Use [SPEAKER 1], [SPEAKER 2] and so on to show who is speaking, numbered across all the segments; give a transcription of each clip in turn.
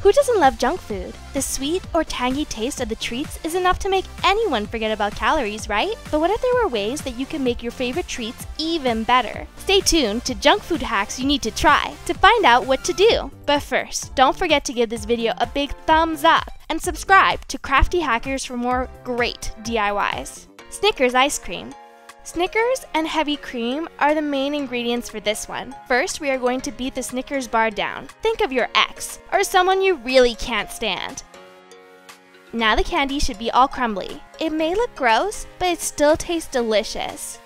[SPEAKER 1] Who doesn't love junk food? The sweet or tangy taste of the treats is enough to make anyone forget about calories, right? But what if there were ways that you can make your favorite treats even better? Stay tuned to Junk Food Hacks You Need to Try to find out what to do. But first, don't forget to give this video a big thumbs up and subscribe to Crafty Hackers for more great DIYs. Snickers ice cream. Snickers and heavy cream are the main ingredients for this one. First, we are going to beat the Snickers bar down. Think of your ex, or someone you really can't stand. Now the candy should be all crumbly. It may look gross, but it still tastes delicious.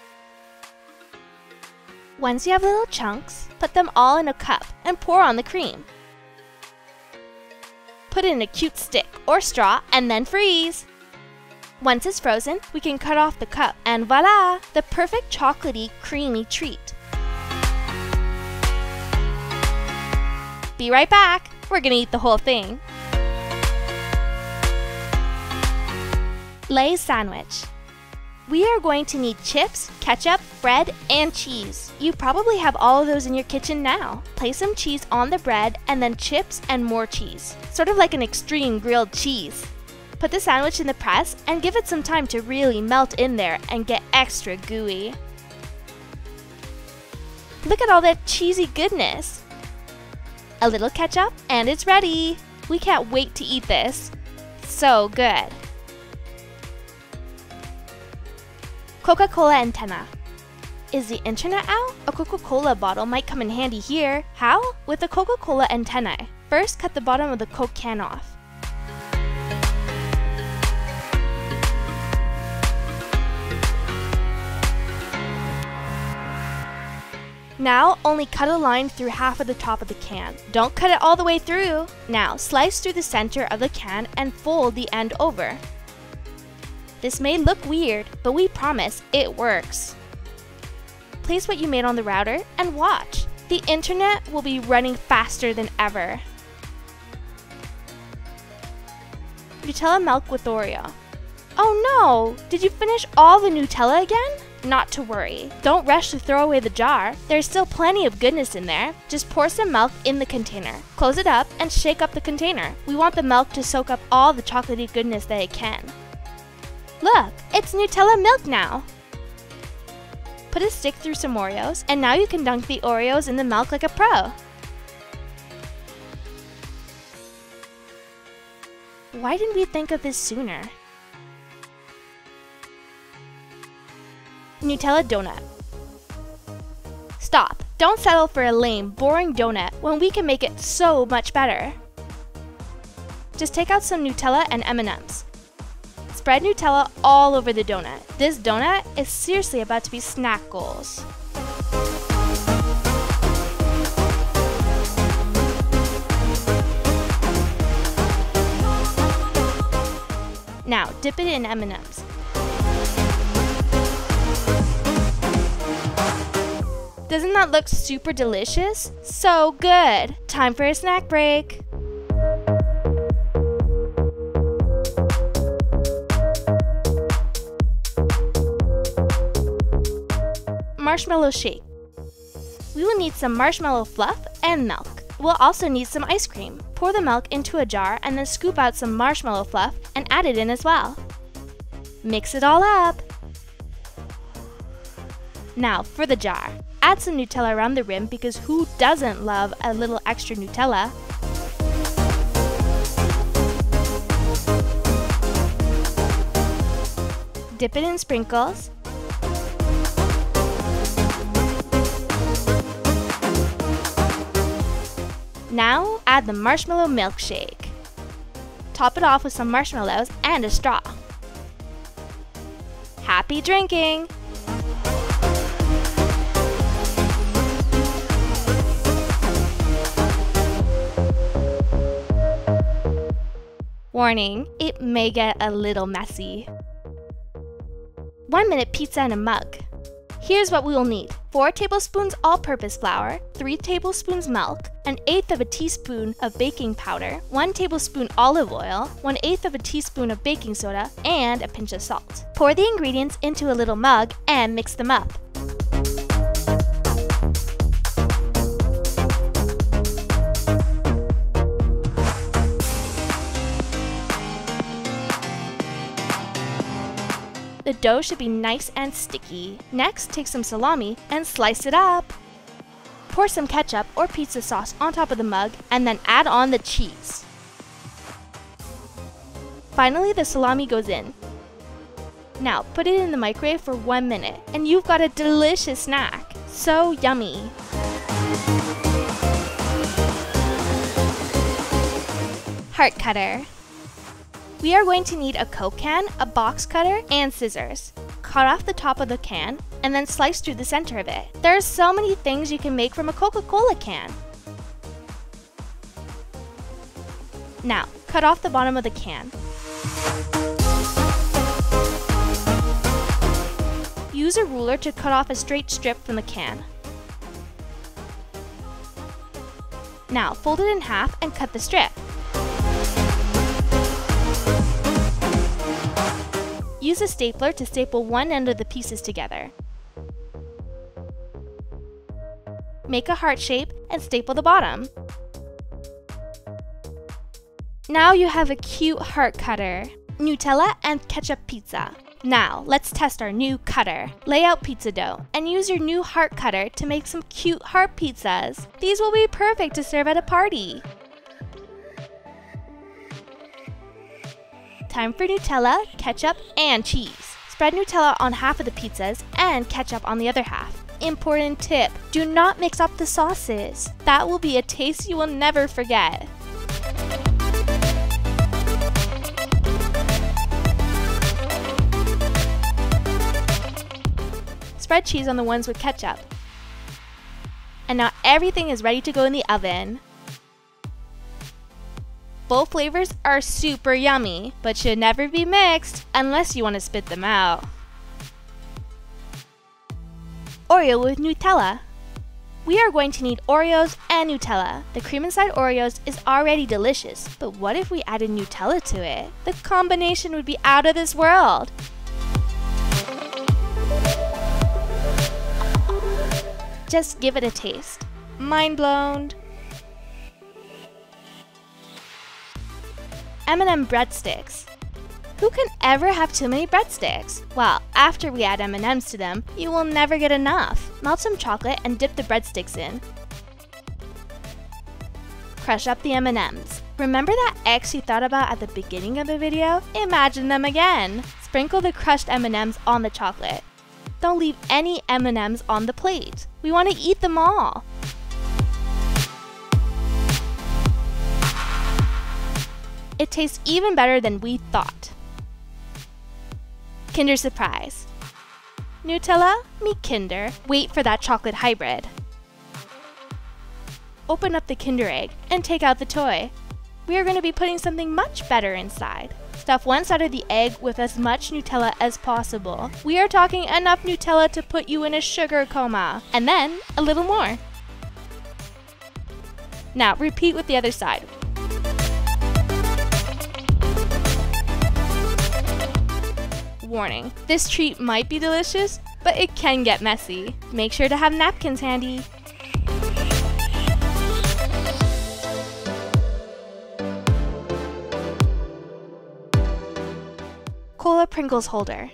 [SPEAKER 1] Once you have little chunks, put them all in a cup and pour on the cream. Put it in a cute stick or straw and then freeze. Once it's frozen, we can cut off the cup, and voila! The perfect chocolatey, creamy treat. Be right back! We're gonna eat the whole thing. Lay's sandwich. We are going to need chips, ketchup, bread, and cheese. You probably have all of those in your kitchen now. Place some cheese on the bread and then chips and more cheese. Sort of like an extreme grilled cheese. Put the sandwich in the press and give it some time to really melt in there and get extra gooey. Look at all that cheesy goodness! A little ketchup and it's ready! We can't wait to eat this. So good! Coca-Cola antenna. Is the internet out? A Coca-Cola bottle might come in handy here. How? With a Coca-Cola antenna. First, cut the bottom of the Coke can off. Now, only cut a line through half of the top of the can. Don't cut it all the way through. Now, slice through the center of the can and fold the end over. This may look weird, but we promise it works. Place what you made on the router and watch. The internet will be running faster than ever. Nutella milk with Oreo. Oh no! Did you finish all the Nutella again? Not to worry. Don't rush to throw away the jar. There's still plenty of goodness in there. Just pour some milk in the container. Close it up and shake up the container. We want the milk to soak up all the chocolatey goodness that it can. Look, it's Nutella milk now. Put a stick through some Oreos, and now you can dunk the Oreos in the milk like a pro. Why didn't we think of this sooner? Nutella donut. Stop! Don't settle for a lame, boring donut when we can make it so much better. Just take out some Nutella and M&Ms. Spread Nutella all over the donut. This donut is seriously about to be snack goals. Now, dip it in M&Ms. Doesn't that look super delicious? So good! Time for a snack break! Marshmallow shake. We will need some marshmallow fluff and milk. We'll also need some ice cream. Pour the milk into a jar and then scoop out some marshmallow fluff and add it in as well. Mix it all up. Now for the jar. Add some Nutella around the rim because who doesn't love a little extra Nutella? Dip it in sprinkles. Now, add the marshmallow milkshake. Top it off with some marshmallows and a straw. Happy drinking! Warning, it may get a little messy. 1-minute pizza in a mug. Here's what we will need. 4 tablespoons all-purpose flour, 3 tablespoons milk, 1/8 teaspoon of baking powder, 1 tablespoon olive oil, 1/8 teaspoon of baking soda, and a pinch of salt. Pour the ingredients into a little mug and mix them up. the dough should be nice and sticky. Next, take some salami and slice it up. Pour some ketchup or pizza sauce on top of the mug and then add on the cheese. Finally, the salami goes in. Now, put it in the microwave for 1 minute and you've got a delicious snack. So yummy! Heart cutter. We are going to need a Coke can, a box cutter, and scissors. Cut off the top of the can and then slice through the center of it. There are so many things you can make from a Coca-Cola can. Now, cut off the bottom of the can. Use a ruler to cut off a straight strip from the can. Now, fold it in half and cut the strip. Use a stapler to staple one end of the pieces together. Make a heart shape and staple the bottom. Now you have a cute heart cutter. Nutella and ketchup pizza. Now, let's test our new cutter. Lay out pizza dough and use your new heart cutter to make some cute heart pizzas. These will be perfect to serve at a party. Time for Nutella, ketchup, and cheese. Spread Nutella on half of the pizzas and ketchup on the other half. Important tip, do not mix up the sauces. That will be a taste you will never forget. Spread cheese on the ones with ketchup. And now everything is ready to go in the oven. Both flavors are super yummy, but should never be mixed unless you want to spit them out. Oreo with Nutella. We are going to need Oreos and Nutella. The cream inside Oreos is already delicious, but what if we added Nutella to it? The combination would be out of this world. Just give it a taste. Mind blown. M&M breadsticks. Who can ever have too many breadsticks? Well, after we add M&Ms to them, you will never get enough. Melt some chocolate and dip the breadsticks in. Crush up the M&Ms. Remember that X you thought about at the beginning of the video? Imagine them again. Sprinkle the crushed M&Ms on the chocolate. Don't leave any M&Ms on the plate. We want to eat them all. It tastes even better than we thought. Kinder Surprise. Nutella, meet Kinder. Wait for that chocolate hybrid. Open up the Kinder egg and take out the toy. We are going to be putting something much better inside. Stuff one side of the egg with as much Nutella as possible. We are talking enough Nutella to put you in a sugar coma. And then a little more. Now repeat with the other side. Warning, this treat might be delicious, but it can get messy. Make sure to have napkins handy. Cola Pringles holder.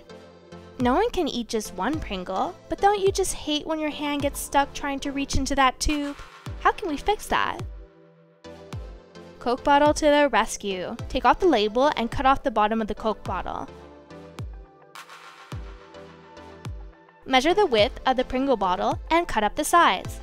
[SPEAKER 1] No one can eat just one Pringle, but don't you just hate when your hand gets stuck trying to reach into that tube? How can we fix that? Coke bottle to the rescue. Take off the label and cut off the bottom of the Coke bottle. Measure the width of the Pringle bottle and cut up the sides.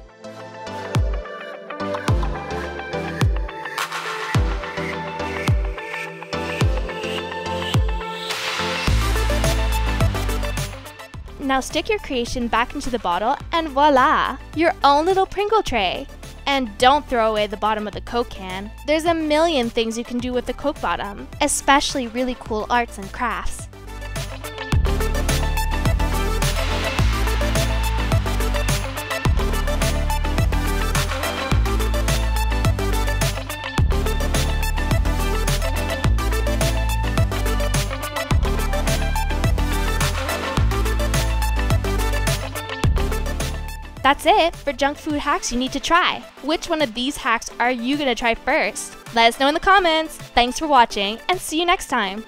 [SPEAKER 1] Now stick your creation back into the bottle and voila! Your own little Pringle tray! And don't throw away the bottom of the Coke can. There's a million things you can do with the Coke bottom, especially really cool arts and crafts. That's it for junk food hacks you need to try. Which one of these hacks are you gonna try first? Let us know in the comments. Thanks for watching and see you next time.